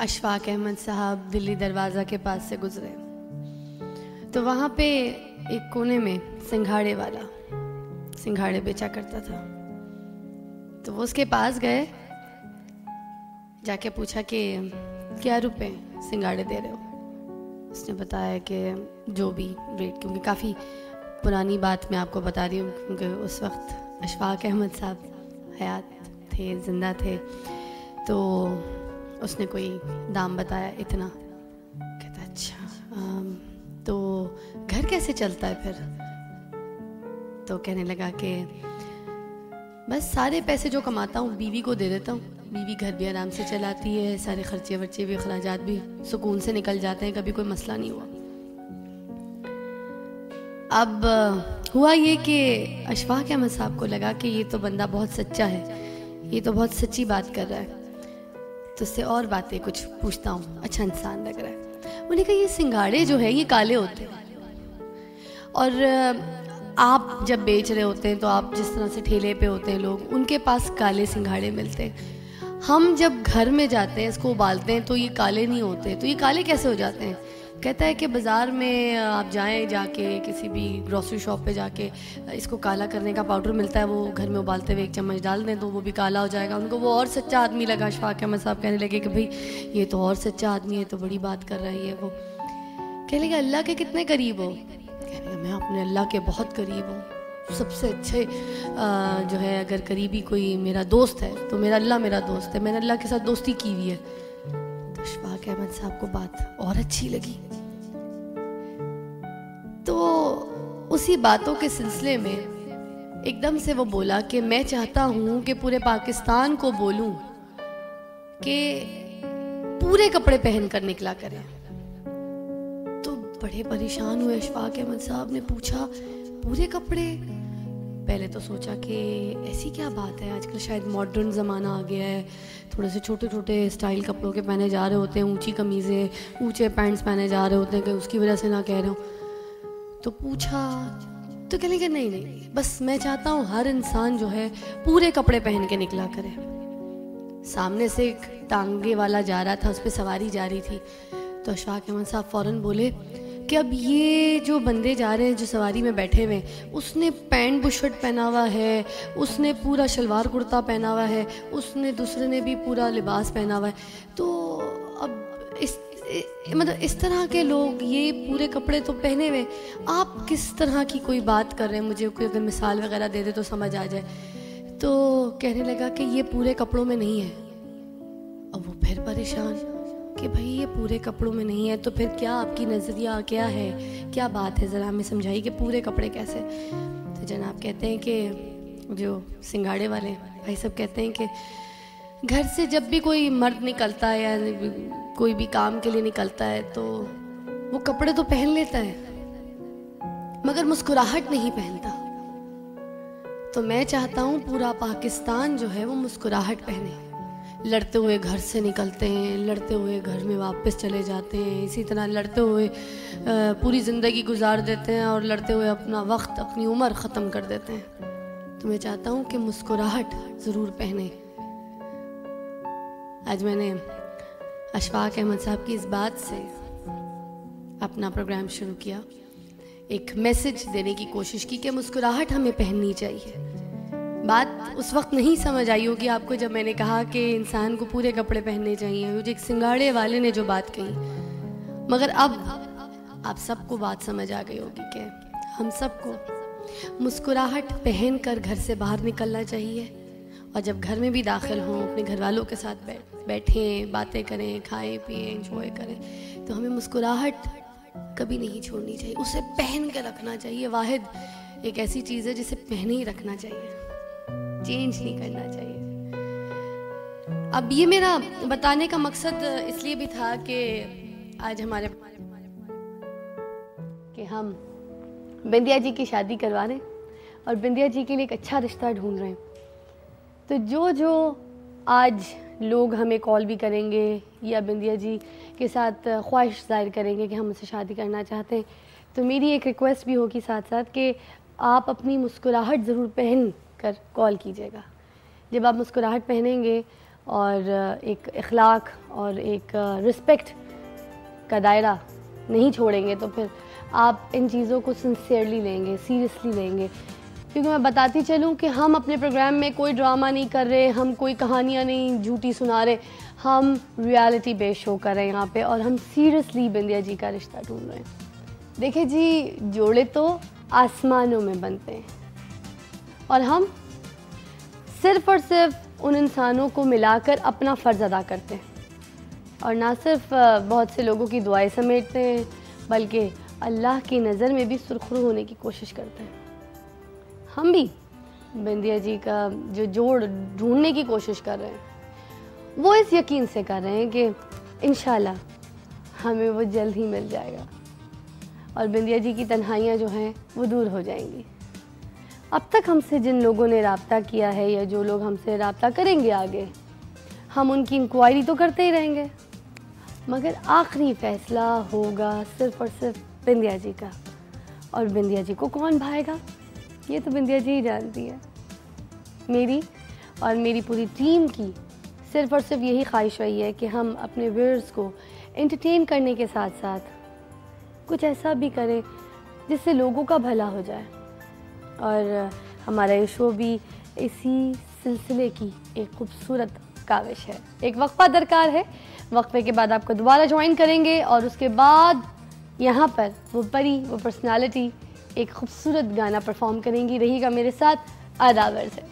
अशफाक अहमद साहब दिल्ली दरवाज़ा के पास से गुजरे तो वहाँ पे एक कोने में सिंघाड़े वाला सिंघाड़े बेचा करता था। तो वो उसके पास गए, जाके पूछा कि क्या रुपए सिंघाड़े दे रहे हो। उसने बताया कि जो भी रेट, क्योंकि काफ़ी पुरानी बात मैं आपको बता रही हूँ, क्योंकि उस वक्त अशफाक अहमद साहब हयात थे, ज़िंदा थे। तो उसने कोई दाम बताया इतना। कहता अच्छा तो घर कैसे चलता है फिर? तो कहने लगा कि बस सारे पैसे जो कमाता हूँ बीवी को दे देता हूँ, बीवी घर भी आराम से चलाती है, सारे खर्चे वर्चे भी अखराजात भी सुकून से निकल जाते हैं, कभी कोई मसला नहीं हुआ। अब हुआ ये कि अशफाक अहमद साहब को लगा कि ये तो बंदा बहुत सच्चा है, ये तो बहुत सच्ची बात कर रहा है, तो उससे और बातें कुछ पूछता हूँ, अच्छा इंसान लग रहा है। उन्होंने कहा ये सिंघाड़े जो है ये काले होते हैं, और आप जब बेच रहे होते हैं तो आप जिस तरह से ठेले पे होते हैं लोग, उनके पास काले सिंघाड़े मिलते हैं। हम जब घर में जाते हैं इसको उबालते हैं तो ये काले नहीं होते, तो ये काले कैसे हो जाते हैं? कहता है कि बाज़ार में आप जाएं, जाके किसी भी ग्रोसरी शॉप पे जाके इसको काला करने का पाउडर मिलता है, वो घर में उबालते हुए एक चम्मच डाल दें तो वो भी काला हो जाएगा। उनको वो और सच्चा आदमी लगा। अशफाक अहमद साहब कहने लगे कि भाई ये तो और सच्चा आदमी है, तो बड़ी बात कर रहा है। वो कहने लगे अल्लाह के कितने करीब हो? कहने लगे मैं अपने अल्लाह के बहुत करीब हूँ, सबसे अच्छे जो है अगर करीबी कोई मेरा दोस्त है तो मेरा अल्लाह मेरा दोस्त है, मैंने अल्लाह के साथ दोस्ती की हुई है। तो अशफाक अहमद साहब को बात और अच्छी लगी। तो उसी बातों के सिलसिले में एकदम से वो बोला कि मैं चाहता हूं कि पूरे पाकिस्तान को बोलूं कि पूरे कपड़े पहन कर निकला करें। तो बड़े परेशान हुए अशफाक अहमद साहब ने पूछा पूरे कपड़े? पहले तो सोचा कि ऐसी क्या बात है, आजकल शायद मॉडर्न ज़माना आ गया है, थोड़े से छोटे छोटे स्टाइल कपड़ों के पहने जा रहे होते हैं, ऊंची कमीज़ें ऊंचे पैंट्स पहने जा रहे होते हैं, कि उसकी वजह से ना कह रहे हो। तो पूछा तो कहने लगे नहीं नहीं, बस मैं चाहता हूँ हर इंसान जो है पूरे कपड़े पहन के निकला करे। सामने से एक टांगे वाला जा रहा था, उस पर सवारी जा रही थी। तो अशफाक अहमद साहब फ़ौरन बोले कि अब ये जो बंदे जा रहे हैं जो सवारी में बैठे हुए, उसने पैंट बुशर्ट पहना हुआ है, उसने पूरा शलवार कुर्ता पहना हुआ है, उसने दूसरे ने भी पूरा लिबास पहना हुआ है, तो अब इस तरह के लोग ये पूरे कपड़े तो पहने हुए, आप किस तरह की कोई बात कर रहे हैं, मुझे कोई अगर मिसाल वगैरह दे दे तो समझ आ जाए। तो कहने लगा कि ये पूरे कपड़ों में नहीं है। अब वो फिर परेशान कि भाई ये पूरे कपड़ों में नहीं है तो फिर क्या आपकी नज़रिया क्या है, क्या बात है, ज़रा हमें समझाइए कि पूरे कपड़े कैसे। तो जनाब कहते हैं कि जो सिंगाड़े वाले भाई सब कहते हैं कि घर से जब भी कोई मर्द निकलता है या कोई भी काम के लिए निकलता है तो वो कपड़े तो पहन लेता है मगर मुस्कुराहट नहीं पहनता। तो मैं चाहता हूँ पूरा पाकिस्तान जो है वो मुस्कुराहट पहने। लड़ते हुए घर से निकलते हैं, लड़ते हुए घर में वापस चले जाते हैं, इसी तरह लड़ते हुए पूरी ज़िंदगी गुजार देते हैं और लड़ते हुए अपना वक्त अपनी उम्र ख़त्म कर देते हैं। तो मैं चाहता हूँ कि मुस्कुराहट ज़रूर पहने। आज मैंने अशफाक अहमद साहब की इस बात से अपना प्रोग्राम शुरू किया, एक मैसेज देने की कोशिश की कि मुस्कुराहट हमें पहननी चाहिए। बात उस वक्त नहीं समझ आई होगी आपको जब मैंने कहा कि इंसान को पूरे कपड़े पहनने चाहिए, मुझे एक सिंगाड़े वाले ने जो बात कही, मगर अब आप सबको बात समझ आ गई होगी कि हम सबको मुस्कुराहट पहन कर घर से बाहर निकलना चाहिए, और जब घर में भी दाखिल हों अपने घर वालों के साथ बैठें, बातें करें, खाएं पिएं, एंजॉय करें, तो हमें मुस्कुराहट कभी नहीं छोड़नी चाहिए, उसे पहन के रखना चाहिए। वाहिद एक ऐसी चीज़ है जिसे पहने ही रखना चाहिए, चेंज नहीं करना चाहिए। अब ये मेरा बताने का मकसद इसलिए भी था कि आज हमारे कि हम बिंदिया जी की शादी करवा रहे हैं और बिंदिया जी के लिए एक अच्छा रिश्ता ढूंढ रहे हैं। तो जो आज लोग हमें कॉल भी करेंगे या बिंदिया जी के साथ ख्वाहिश ज़ाहिर करेंगे कि हम उनसे शादी करना चाहते हैं, तो मेरी एक रिक्वेस्ट भी होगी साथ साथ कि आप अपनी मुस्कुराहट ज़रूर पहन कर कॉल कीजिएगा। जब आप मुस्कुराहट पहनेंगे और एक इखलाक और एक रिस्पेक्ट का दायरा नहीं छोड़ेंगे तो फिर आप इन चीज़ों को सिंसियरली लेंगे, सीरियसली लेंगे। क्योंकि मैं बताती चलूँ कि हम अपने प्रोग्राम में कोई ड्रामा नहीं कर रहे, हम कोई कहानियाँ नहीं झूठी सुना रहे, हम रियलिटी बेस्ड शो कर रहे हैं यहाँ पे और हम सीरियसली बिंदिया जी का रिश्ता ढूंढ रहे हैं। देखिए जी, जोड़े तो आसमानों में बनते हैं और हम सिर्फ़ और सिर्फ उन इंसानों को मिलाकर अपना फ़र्ज़ अदा करते हैं और ना सिर्फ बहुत से लोगों की दुआएं समेटते हैं बल्कि अल्लाह की नज़र में भी सुरखरू होने की कोशिश करते हैं। हम भी बिंदिया जी का जो जोड़ ढूंढने की कोशिश कर रहे हैं वो इस यकीन से कर रहे हैं कि इंशाल्लाह हमें वो जल्द ही मिल जाएगा और बिंदिया जी की तन्हाइयाँ जो हैं वो दूर हो जाएंगी। अब तक हमसे जिन लोगों ने रब्ता किया है या जो लोग हमसे रब्ता करेंगे आगे, हम उनकी इंक्वायरी तो करते ही रहेंगे, मगर आखिरी फ़ैसला होगा सिर्फ़ और सिर्फ बिंदिया जी का। और बिंदिया जी को कौन भाएगा ये तो बिंदिया जी ही जानती है। मेरी और मेरी पूरी टीम की सिर्फ़ और सिर्फ यही ख्वाहिश रही है कि हम अपने व्यूअर्स को एंटरटेन करने के साथ साथ कुछ ऐसा भी करें जिससे लोगों का भला हो जाए। और हमारा ये शो भी इसी सिलसिले की एक खूबसूरत काविश है। एक वक्फा दरकार है, वक्फे के बाद आपको दोबारा ज्वाइन करेंगे और उसके बाद यहाँ पर वो परी, वो पर्सनालिटी एक खूबसूरत गाना परफॉर्म करेंगी। रहिएगा मेरे साथ, आदाब अर्ज़ है।